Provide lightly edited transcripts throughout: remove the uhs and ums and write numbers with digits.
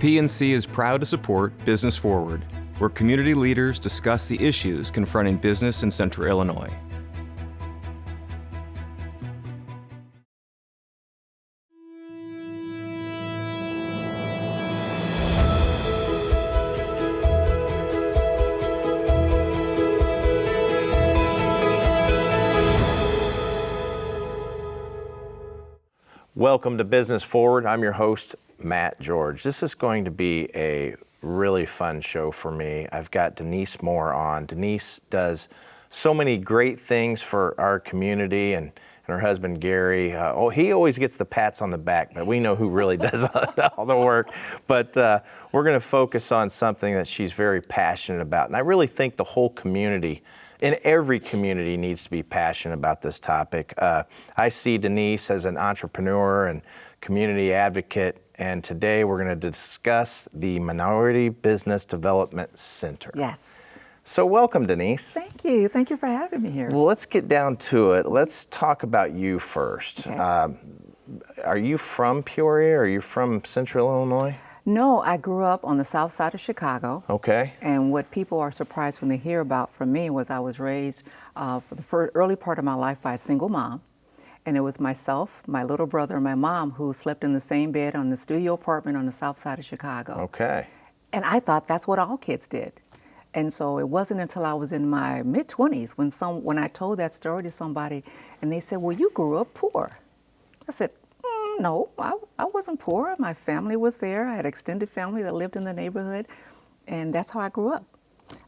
PNC is proud to support Business Forward, where community leaders discuss the issues confronting business in Central Illinois. Welcome to Business Forward. I'm your host, Matt George. This is going to be a really fun show for me. I've got Denise Moore on. Denise does so many great things for our community, and her husband, Gary. He always gets the pats on the back, but we know who really does all the work. But we're going to focus on something that she's very passionate about. And I really think the whole community, and every community, needs to be passionate about this topic. I see Denise as an entrepreneur and community advocate, and today we're going to discuss the Minority Business Development Center. Yes. So welcome, Denise. Thank you. Thank you for having me here. Well, let's get down to it. Let's talk about you first. Okay. Are you from Peoria? Are you from Central Illinois? No, I grew up on the south side of Chicago. Okay. And what people are surprised when they hear about from me was I was raised for the early part of my life by a single mom. And it was myself, my little brother, and my mom who slept in the same bed on the studio apartment on the south side of Chicago. Okay. And I thought that's what all kids did. And so it wasn't until I was in my mid-20s when I told that story to somebody, and they said, well, you grew up poor. I said, no, I wasn't poor. My family was there. I had extended family that lived in the neighborhood, and that's how I grew up.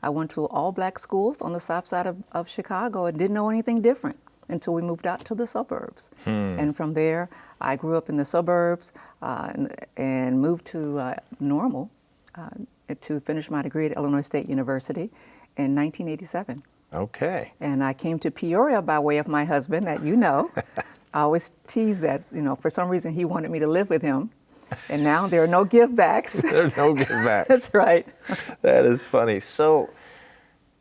I went to all black schools on the south side of Chicago and didn't know anything different until we moved out to the suburbs. And from there, I grew up in the suburbs and moved to Normal to finish my degree at Illinois State University in 1987. Okay. And I came to Peoria by way of my husband, that you know. I always tease that, for some reason he wanted me to live with him. And now there are no give-backs. There are no give-backs. That's right. That is funny. So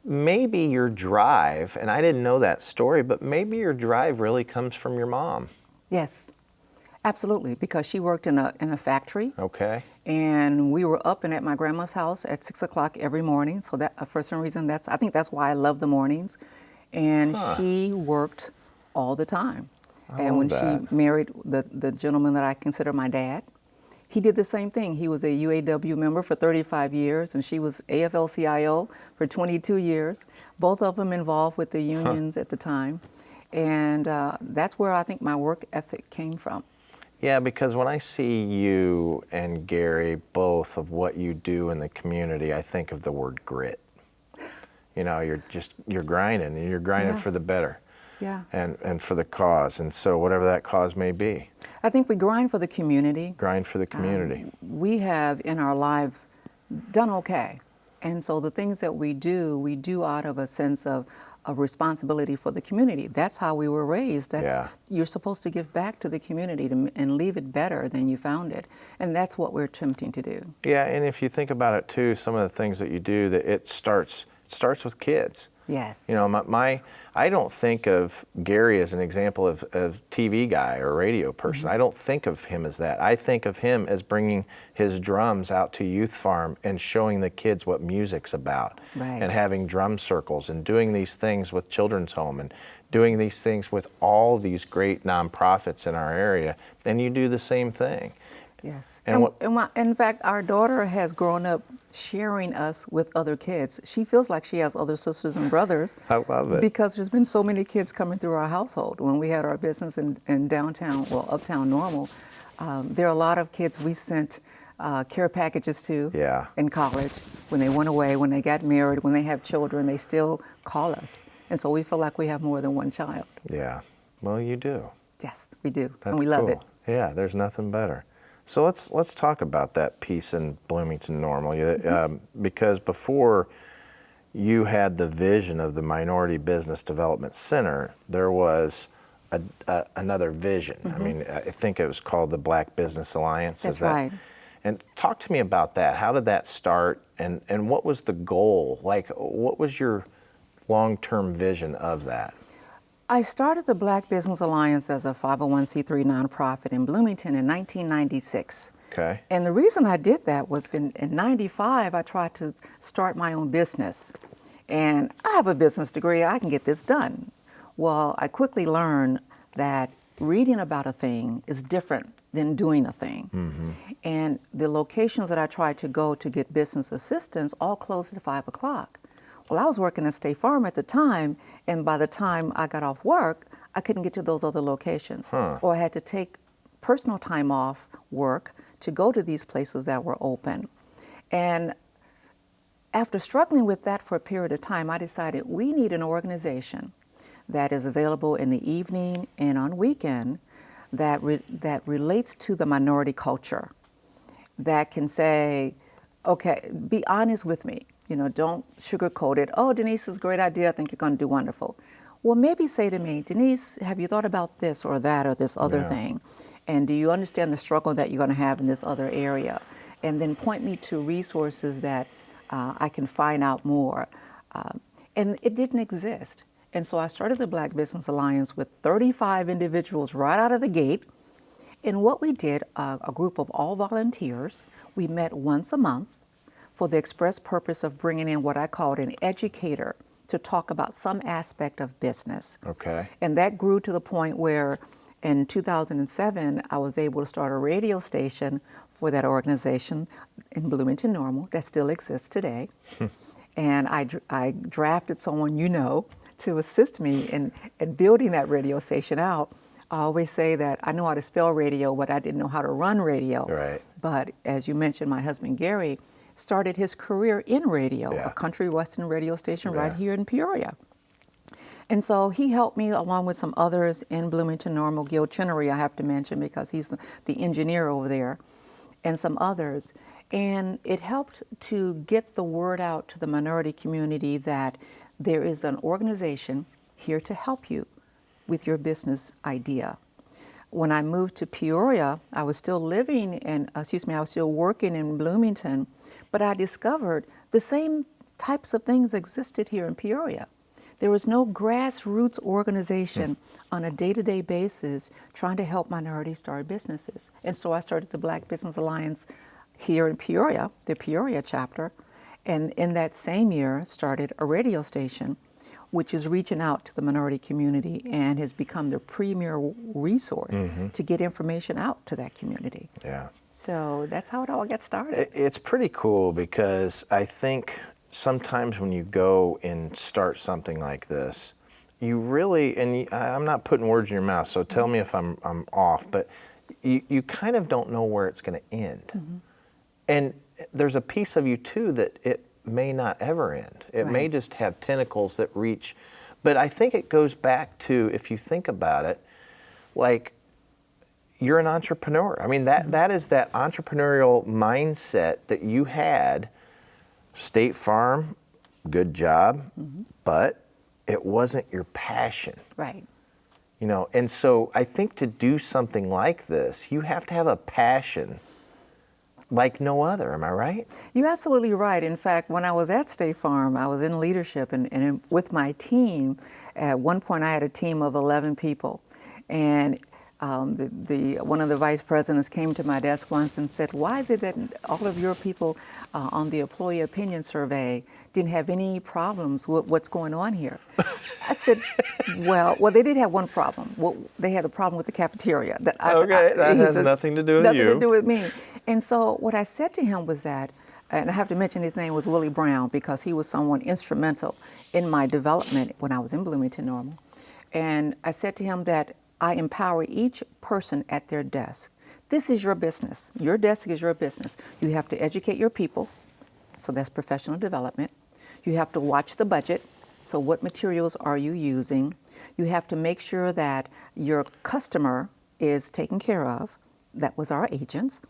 maybe your drive, and I didn't know that story, but maybe your drive really comes from your mom. Yes, absolutely, because she worked in a factory. Okay. And we were up and at my grandma's house at 6 o'clock every morning. So that, for some reason, I think that's why I love the mornings. And she worked all the time. And when she married the gentleman that I consider my dad, he did the same thing. He was a UAW member for 35 years, and she was AFL-CIO for 22 years, both of them involved with the unions at the time. And that's where I think my work ethic came from. Yeah, because when I see you and Gary, both of what you do in the community, I think of the word grit. You're grinding, and you're grinding for the better. Yeah. And for the cause, and so whatever that cause may be. I think we grind for the community. Grind for the community. We have in our lives done okay. And so the things that we do out of a sense of responsibility for the community. That's how we were raised. You're supposed to give back to the community and leave it better than you found it. And that's what we're attempting to do. Yeah, and if you think about it too, some of the things that you do, that it starts with kids. Yes. I don't think of Gary as an example of TV guy or radio person. I don't think of him as that. I think of him as bringing his drums out to Youth Farm and showing the kids what music's about. Right. And having drum circles and doing these things with Children's Home and doing these things with all these great nonprofits in our area. And you do the same thing. Yes. And in fact, our daughter has grown up sharing us with other kids. She feels like she has other sisters and brothers. I love it. Because there's been so many kids coming through our household. When we had our business in downtown, uptown Normal, there are a lot of kids we sent care packages to in college. When they went away, when they got married, when they have children, they still call us. And so we feel like we have more than one child. Yeah. Well, you do. Yes, we do. That's and we love it. Yeah, there's nothing better. So let's talk about that piece in Bloomington Normal, because before you had the vision of the Minority Business Development Center, there was another vision. I mean, I think it was called the Black Business Alliance. That's right. And talk to me about that. How did that start, and what was the goal? Like, what was your long-term vision of that? I started the Black Business Alliance as a 501c3 nonprofit in Bloomington in 1996. Okay. And the reason I did that was in 95, I tried to start my own business. And I have a business degree, I can get this done. Well, I quickly learned that reading about a thing is different than doing a thing. And the locations that I tried to go to get business assistance all closed at 5 o'clock. Well, I was working at State Farm at the time, and by the time I got off work, I couldn't get to those other locations. Or I had to take personal time off work to go to these places that were open. And after struggling with that for a period of time, I decided we need an organization that is available in the evening and on weekend that relates to the minority culture, that can say, okay, be honest with me. Don't sugarcoat it. Oh, Denise, is a great idea. I think you're going to do wonderful. Well, maybe say to me, Denise, have you thought about this or that or this other thing? And do you understand the struggle that you're going to have in this other area? And then point me to resources that I can find out more. And it didn't exist. And so I started the Black Business Alliance with 35 individuals right out of the gate. And what we did, a group of all volunteers, we met once a month for the express purpose of bringing in what I called an educator to talk about some aspect of business. Okay. And that grew to the point where in 2007, I was able to start a radio station for that organization in Bloomington Normal that still exists today. And I drafted someone to assist me in building that radio station out. I always say that I know how to spell radio, but I didn't know how to run radio. Right. But as you mentioned, my husband Gary started his career in radio, a country western radio station right here in Peoria. And so he helped me along with some others in Bloomington Normal, Gil Chinnery I have to mention because he's the engineer over there, and some others. And it helped to get the word out to the minority community that there is an organization here to help you with your business idea. When I moved to Peoria, I was still I was still working in Bloomington, but I discovered the same types of things existed here in Peoria. There was no grassroots organization on a day-to-day basis trying to help minorities start businesses. And so I started the Black Business Alliance here in Peoria, the Peoria chapter, and in that same year started a radio station which is reaching out to the minority community and has become the premier resource to get information out to that community. Yeah. So that's how it all got started. It's pretty cool because I think sometimes when you go and start something like this, you really, and I'm not putting words in your mouth, so tell me if I'm off, but you kind of don't know where it's going to end. And there's a piece of you too that it may not ever end. It may just have tentacles that reach. But I think it goes back to, if you think about it, like you're an entrepreneur. I mean, that is that entrepreneurial mindset that you had. State Farm, good job, but it wasn't your passion. Right. And so I think to do something like this, you have to have a passion like no other. Am I right? You're absolutely right. In fact, when I was at State Farm, I was in leadership and with my team. At one point, I had a team of 11 people. And one of the vice presidents came to my desk once and said, why is it that all of your people on the employee opinion survey didn't have any problems with what's going on here? I said, well, they did have one problem. Well, they had a problem with the cafeteria. That has nothing to do with you. Nothing to do with me. And so what I said to him was that, and I have to mention his name was Willie Brown because he was someone instrumental in my development when I was in Bloomington Normal. And I said to him that I empower each person at their desk. This is your business. Your desk is your business. You have to educate your people, so that's professional development. You have to watch the budget, so what materials are you using? You have to make sure that your customer is taken care of. That was our agents.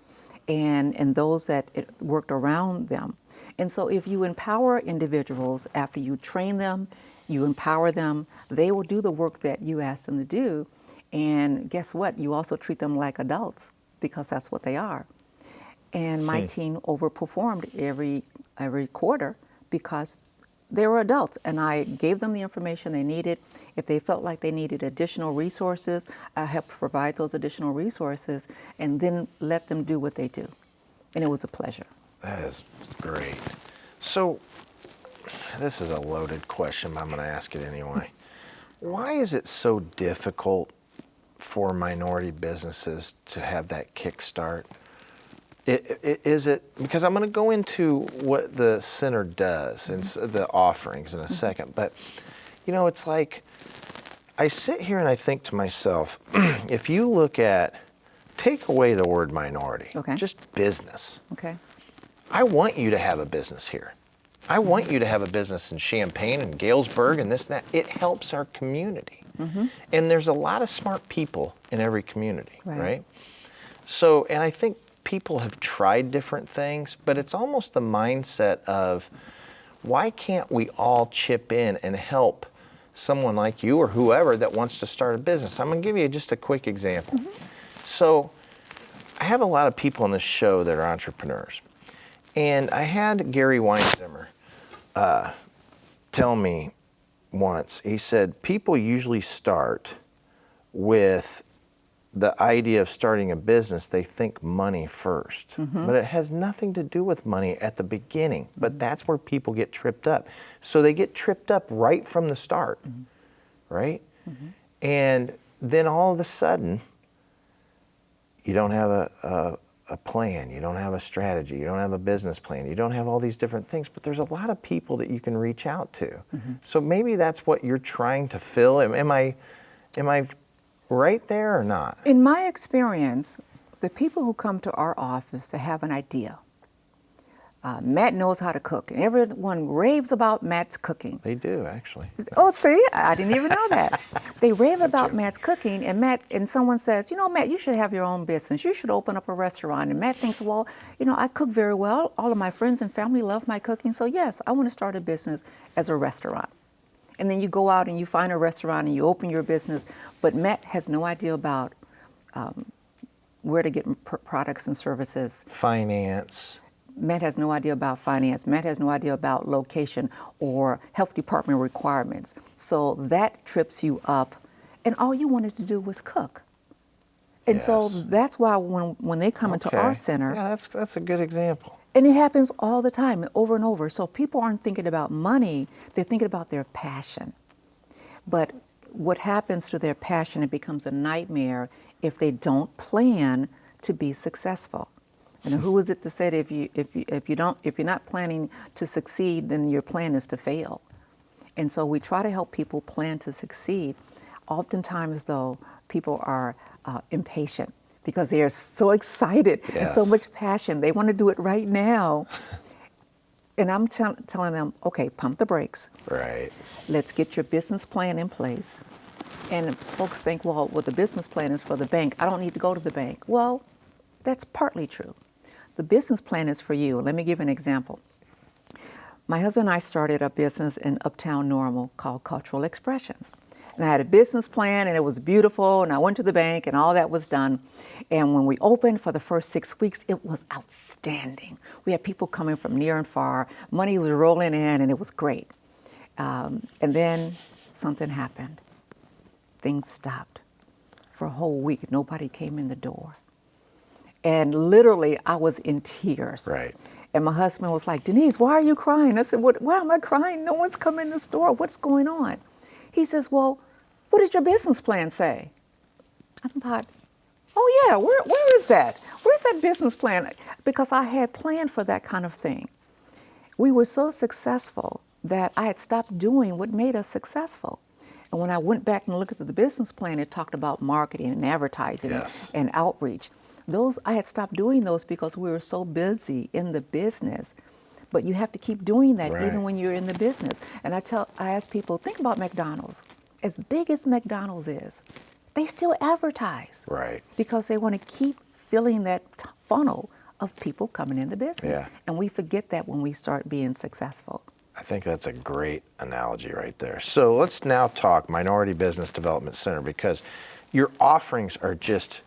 And those that worked around them. And so if you empower individuals after you train them, you empower them, they will do the work that you ask them to do. And guess what? You also treat them like adults because that's what they are. And my team overperformed every quarter because they were adults, and I gave them the information they needed. If they felt like they needed additional resources, I helped provide those additional resources and then let them do what they do. And it was a pleasure. That is great. So, this is a loaded question, but I'm going to ask it anyway. Why is it so difficult for minority businesses to have that kickstart? Is it because I'm going to go into what the center does and the offerings in a second, but it's like I sit here and I think to myself, if you take away the word minority, Okay. just business. Okay. I want you to have a business here. I want you to have a business in Champaign and Galesburg and this and that. It helps our community. And there's a lot of smart people in every community, right? So, and I think people have tried different things, but it's almost the mindset of why can't we all chip in and help someone like you or whoever that wants to start a business? I'm going to give you just a quick example. So I have a lot of people on this show that are entrepreneurs. And I had Gary Weinzimmer tell me once, he said, people usually start with the idea of starting a business, they think money first. But it has nothing to do with money at the beginning. But that's where people get tripped up. So they get tripped up right from the start, right? And then all of a sudden, you don't have a plan, you don't have a strategy, you don't have a business plan, you don't have all these different things, but there's a lot of people that you can reach out to. So maybe that's what you're trying to fill. Am I right there or not? In my experience, the people who come to our office, they have an idea. Matt knows how to cook, and everyone raves about Matt's cooking. They do, actually. Oh, see, I didn't even know that. They rave about Matt's cooking, and someone says, Matt, you should have your own business. You should open up a restaurant. And Matt thinks, well, I cook very well. All of my friends and family love my cooking, so yes, I want to start a business as a restaurant. And then you go out and you find a restaurant and you open your business, but Matt has no idea about where to get products and services. Finance. Matt has no idea about finance. Matt has no idea about location or health department requirements. So that trips you up, and all you wanted to do was cook. And so that's why when they come into our center, yeah, that's a good example. and it happens all the time, over and over. So people aren't thinking about money, they're thinking about their passion. But what happens to their passion, it becomes a nightmare if they don't plan to be successful. And who was it that said if you're not planning to succeed, then your plan is to fail? And so we try to help people plan to succeed. Oftentimes, though, people are impatient because they are so excited and so much passion. They want to do it right now. And I'm telling them, okay, pump the brakes. Right. Let's get your business plan in place. And folks think, well, the business plan is for the bank. I don't need to go to the bank. Well, that's partly true. The business plan is for you. Let me give an example. My husband and I started a business in Uptown Normal called Cultural Expressions. And I had a business plan, and it was beautiful, and I went to the bank, and all that was done. And when we opened for the first 6 weeks, it was outstanding. We had people coming from near and far. Money was rolling in, and it was great. And then something happened. Things stopped. For a whole week, nobody came in the door. And literally, I was in tears. Right. And my husband was like, Denise, why are you crying? I said, why am I crying? No one's come in the store. What's going on? He says, well, what did your business plan say? I thought, oh yeah, where is that? Where's that business plan? Because I had planned for that kind of thing. We were so successful that I had stopped doing what made us successful. And when I went back and looked at the business plan, it talked about marketing and advertising and outreach. I had stopped doing those because we were so busy in the business. But you have to keep doing that even when you're in the business. And I ask people, think about McDonald's. As big as McDonald's is, they still advertise. Right. Because they want to keep filling that funnel of people coming in the business. Yeah. And we forget that when we start being successful. I think that's a great analogy right there. So let's now talk Minority Business Development Center, because your offerings are just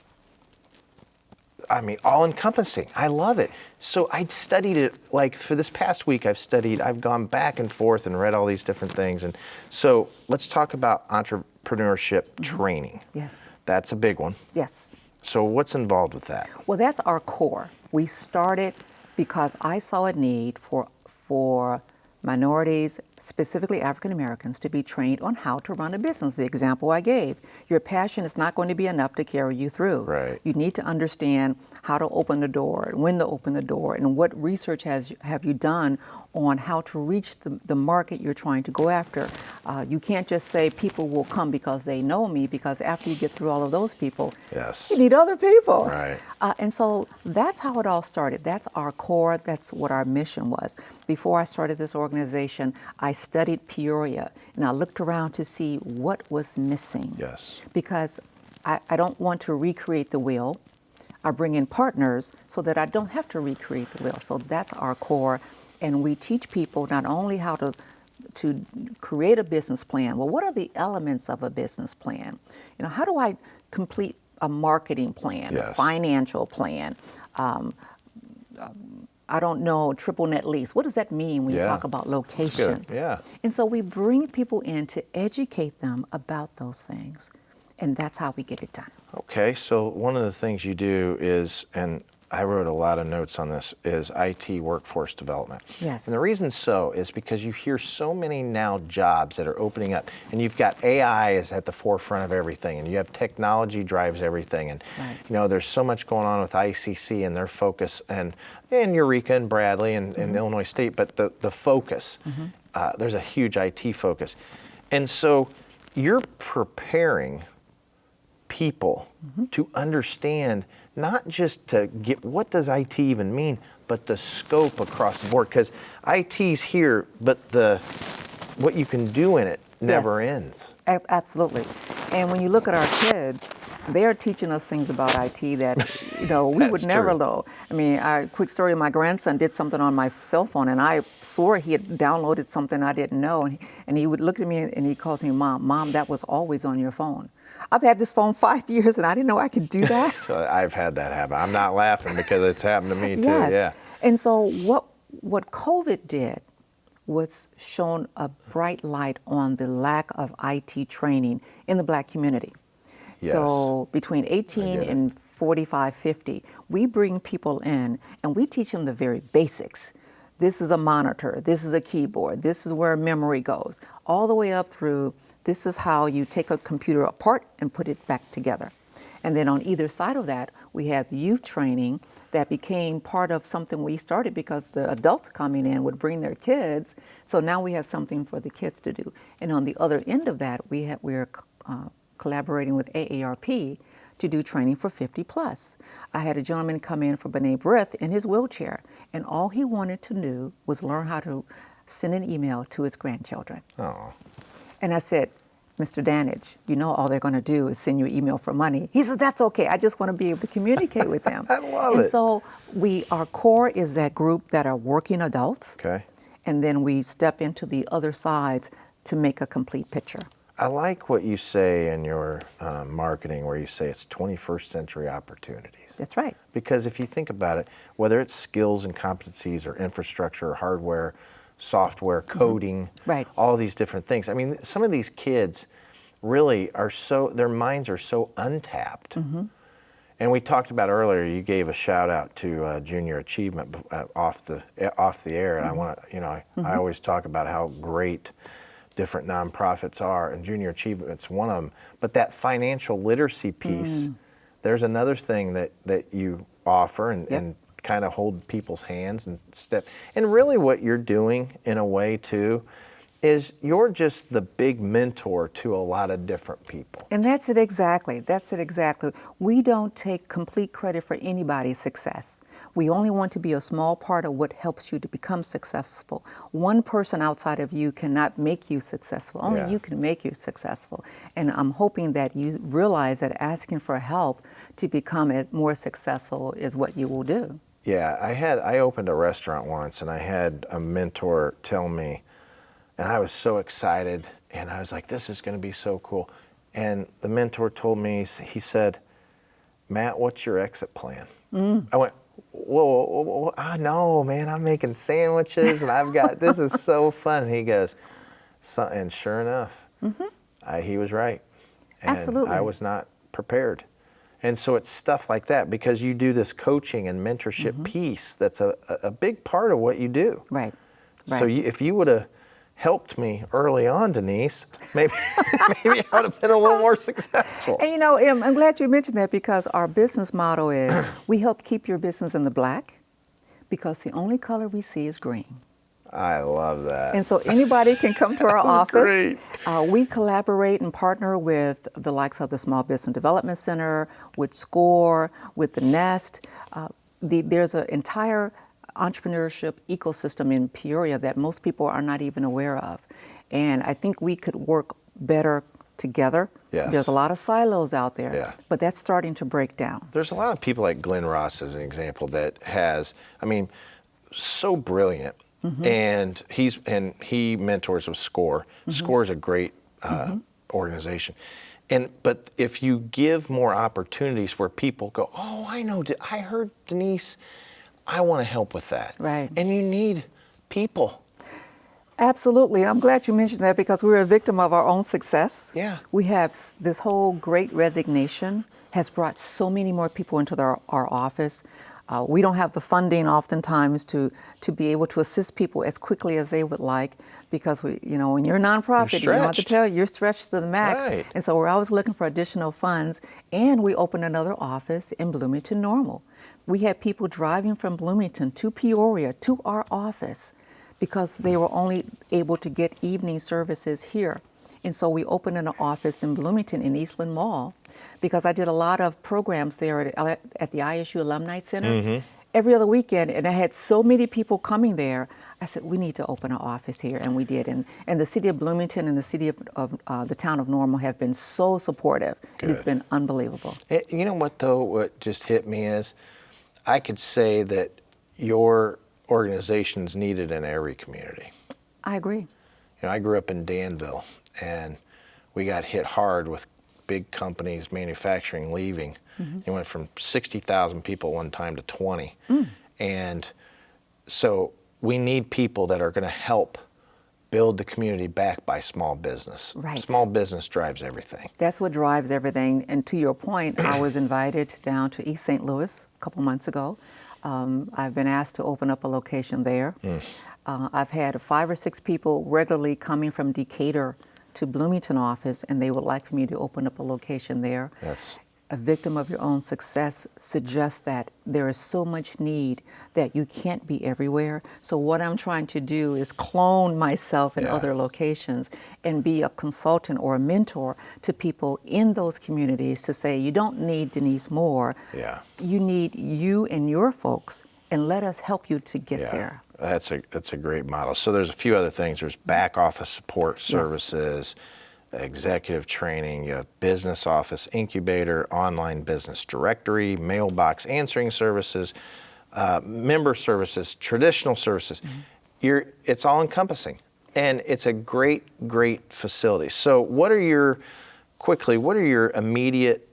I mean, all encompassing. I love it. So I studied it, like for this past week, I've gone back and forth and read all these different things. And so let's talk about entrepreneurship training. Yes. That's a big one. Yes. So what's involved with that? Well, that's our core. We started because I saw a need for minorities, specifically African Americans, to be trained on how to run a business. The example I gave, your passion is not going to be enough to carry you through. Right. You need to understand how to open the door, when to open the door, and what research have you done on how to reach the market you're trying to go after. You can't just say people will come because they know me, because after you get through all of those people, Yes. you need other people. Right. And so that's how it all started. That's our core. That's what our mission was. Before I started this organization, I studied Peoria, and I looked around to see what was missing. Yes. Because I don't want to recreate the wheel. I bring in partners so that I don't have to recreate the wheel. So that's our core. And we teach people not only how to create a business plan. Well, what are the elements of a business plan? You know, how do I complete a marketing plan, Yes. a financial plan? I don't know, triple net lease. What does that mean when you Yeah. talk about location? Good. Yeah. And so we bring people in to educate them about those things. And that's how we get it done. Okay, so one of the things you do is, and I wrote a lot of notes on this, is IT workforce development. Yes. And the reason so is because you hear so many now jobs that are opening up, and you've got AI is at the forefront of everything, and you have technology drives everything, and Right. you know there's so much going on with ICC and their focus, and Eureka and Bradley and Illinois State, but the focus, there's a huge IT focus, and so you're preparing people to understand, not just to get what does IT even mean, but the scope across the board. Because IT's here, but what you can do in it never Yes. ends. Absolutely. And when you look at our kids, they're teaching us things about IT that, you know, we would That's never true. know. I mean, quick story, my grandson did something on my cell phone, and I swore he had downloaded something I didn't know. And he would look at me and he calls me Mom. Mom, that was always on your phone. I've had this phone 5 years and I didn't know I could do that. So I've had that happen. I'm not laughing because it's happened to me too. Yes. Yeah. And so what COVID did was shone a bright light on the lack of IT training in the Black community. Yes. So between 18 get it. and 45, 50, we bring people in and we teach them the very basics. This is a monitor, this is a keyboard, this is where memory goes, all the way up through this is how you take a computer apart and put it back together. And then on either side of that, we had the youth training that became part of something we started because the adults coming in would bring their kids. So now we have something for the kids to do. And on the other end of that, we're collaborating with AARP to do training for 50 plus. I had a gentleman come in for B'nai B'rith in his wheelchair, and all he wanted to do was learn how to send an email to his grandchildren. Oh. And I said, Mr. Danage, you know all they're going to do is send you an email for money. He said, that's okay. I just want to be able to communicate with them. I love and it. so our core is that group that are working adults. Okay. And then we step into the other sides to make a complete picture. I like what you say in your marketing where you say it's 21st century opportunities. That's right. Because if you think about it, whether it's skills and competencies or infrastructure or hardware, software, coding, Right. all these different things. I mean, some of these kids really are their minds are so untapped. And we talked about earlier, you gave a shout out to Junior Achievement off the air. And I want to, I always talk about how great different nonprofits are, and Junior Achievement's one of them. But that financial literacy piece, there's another thing that you offer and kind of hold people's hands and step. And really what you're doing in a way too is you're just the big mentor to a lot of different people. And that's it exactly. That's it exactly. We don't take complete credit for anybody's success. We only want to be a small part of what helps you to become successful. One person outside of you cannot make you successful. Only you can make you successful. And I'm hoping that you realize that asking for help to become more successful is what you will do. Yeah, I opened a restaurant once and I had a mentor tell me, and I was so excited, and I was like, this is going to be so cool. And the mentor told me, he said, Matt, what's your exit plan? I went, whoa, no, man, I'm making sandwiches and I've got, this is so fun. And he goes, and sure enough, he was right. And Absolutely. I was not prepared. And so it's stuff like that, because you do this coaching and mentorship piece that's a big part of what you do. Right. So if you would have helped me early on, Denise, maybe maybe I would have been a little more successful. And you know, I'm glad you mentioned that, because our business motto is we help keep your business in the black, because the only color we see is green. I love that. And so anybody can come to our office. Great. We collaborate and partner with the likes of the Small Business Development Center, with SCORE, with the Nest. There's an entire entrepreneurship ecosystem in Peoria that most people are not even aware of. And I think we could work better together. Yes. There's a lot of silos out there, Yeah. but that's starting to break down. There's a lot of people like Glenn Ross, as an example, that has, I mean, so brilliant. And he mentors with SCORE. SCORE is a great organization. But if you give more opportunities where people go, oh, I know, I heard Denise, I want to help with that. Right. And you need people. Absolutely. I'm glad you mentioned that, because we're a victim of our own success. Yeah. We have this whole great resignation has brought so many more people into our office. We don't have the funding oftentimes to be able to assist people as quickly as they would like, because when you're a nonprofit, you don't have to tell you, you're stretched to the max. Right. And so we're always looking for additional funds. And we opened another office in Bloomington Normal. We had people driving from Bloomington to Peoria to our office because they were only able to get evening services here. And so we opened an office in Bloomington in Eastland Mall, because I did a lot of programs there at the ISU Alumni Center every other weekend. And I had so many people coming there. I said, we need to open an office here. And we did. And the city of Bloomington and the city of the town of Normal have been so supportive. It has Good. been unbelievable. You know what, though, what just hit me is, I could say that your organization's needed in every community. I agree. I grew up in Danville, and we got hit hard with big companies, manufacturing leaving. It went from 60,000 people one time to 20. And so we need people that are going to help build the community back by small business. Right. Small business drives everything. That's what drives everything. And to your point, I was invited down to East St. Louis a couple months ago. I've been asked to open up a location there. I've had 5 or 6 people regularly coming from Decatur to Bloomington office, and they would like for me to open up a location there. That's A victim of your own success suggests that there is so much need that you can't be everywhere. So what I'm trying to do is clone myself in other locations and be a consultant or a mentor to people in those communities to say, you don't need Denise Moore. Yeah. You need you and your folks, and let us help you to get there. That's a great model. So there's a few other things. There's back office support services, executive training, you have business office incubator, online business directory, mailbox answering services, member services, traditional services. It's all encompassing, and it's a great facility. So what are your immediate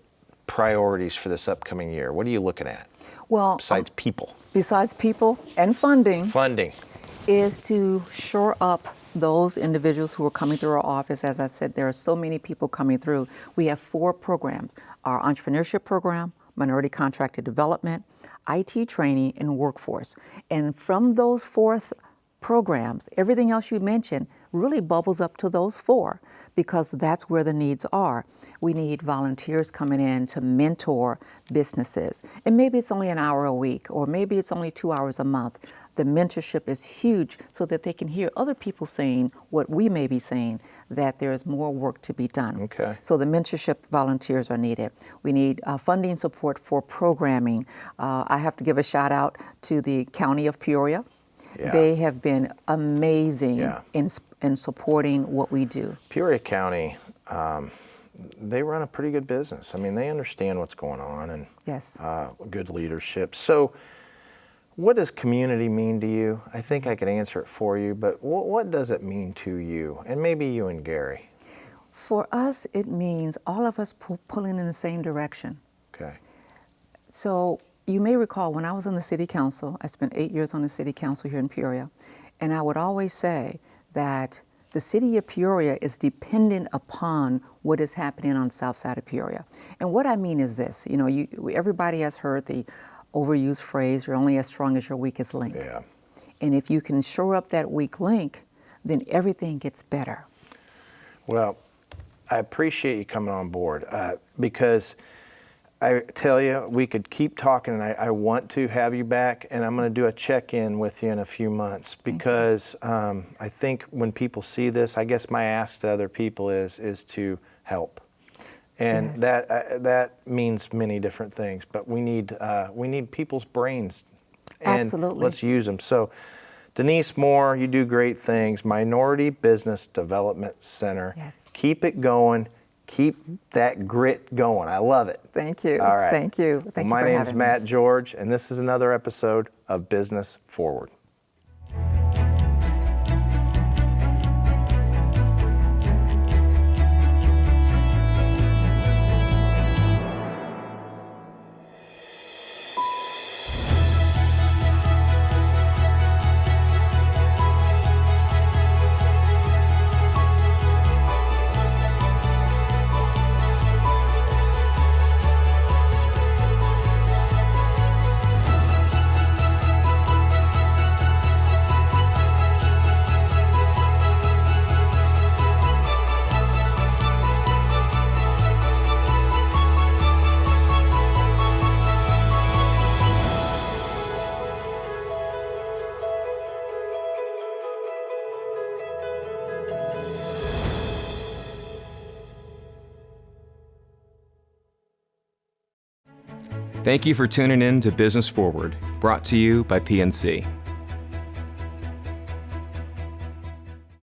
priorities for this upcoming year? What are you looking at? Well, Besides people and funding, is to shore up those individuals who are coming through our office. As I said, there are so many people coming through. We have 4 programs: our entrepreneurship program, minority contracted development, IT training, and workforce. And from those 4 programs, everything else you mentioned really bubbles up to those 4, because that's where the needs are. We need volunteers coming in to mentor businesses. And maybe it's only an hour a week, or maybe it's only 2 hours a month. The mentorship is huge, so that they can hear other people saying what we may be saying, that there's more work to be done. Okay. So the mentorship volunteers are needed. We need funding support for programming. I have to give a shout out to the County of Peoria. Yeah. They have been amazing in supporting what we do. Peoria County, they run a pretty good business. I mean, they understand what's going on, and good leadership. So what does community mean to you? I think I could answer it for you, but what does it mean to you? And maybe you and Gary. For us, it means all of us pulling in the same direction. Okay. So you may recall when I was on the city council, I spent 8 years on the city council here in Peoria, and I would always say that the city of Peoria is dependent upon what is happening on the south side of Peoria. And what I mean is this, everybody has heard the overused phrase, you're only as strong as your weakest link. Yeah. And if you can shore up that weak link, then everything gets better. Well, I appreciate you coming on board because I tell you, we could keep talking, and I want to have you back, and I'm going to do a check-in with you in a few months because I think when people see this, I guess my ask to other people is to help, and Yes. that means many different things. But we need people's brains, and Absolutely. let's use them. So, Denise Moore, you do great things. Minority Business Development Center. Yes. Keep it going. Keep that grit going. I love it. Thank you. All right. Thank you. Thank you My for name's having me. Matt George, and this is another episode of Business Forward. Thank you for tuning in to Business Forward, brought to you by PNC.